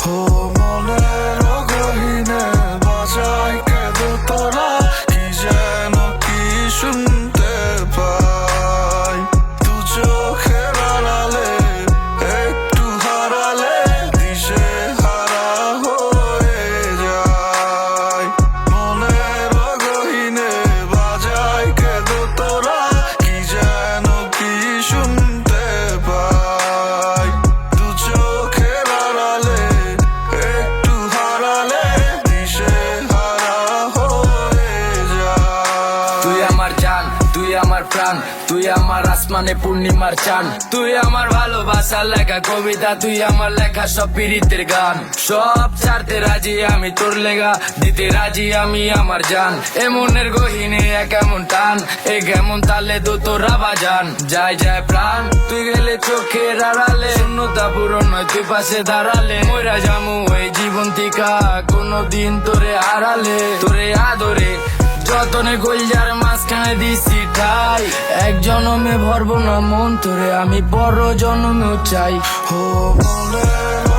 ও মনের গহীনে বাজায় কেঁদো তোরা, কি যেন কি শুনতে পাই। দু চোখের আড়ালে একটু হারালে দিশে হারা হয়ে যায়। মনের গহীনে বাজায় কেঁদো তোরা, কি যেন কি শুনতে পাই। দু চোখের আড়ালে একটু হারালে দিশে হারা হয়ে যায়। তুই আমার জান, তুই আমার প্রাণ, তুই আমার আসমানে পূর্ণিমার চান, তুই আমার ভালোবাসার লেখা কবিতা, তুই আমার লেখা সব পীড়িতের গান। সব ছাড়তে রাজি আমি তোর লেগা, দিতে রাজি আমি আমার জান। এ মনের গহীনে এক এমন টান, এ কেমন তালে তো তোরা বাজান। যায় যায় প্রাণ, তুই গেলে চোখের আড়ালে, শূন্যতা পূরণ নয় তুই পাশে দাঁড়ালে। মইরা জামু এই জীবন থিকা কোনদিন তোরে হারালে। তোরে আদরে যতনে কইলার মাঝখানে দিছি ঠাই, এক জনমে ভরবো না মন তোরে, আমি বড় জনমেও চাই। ও মনের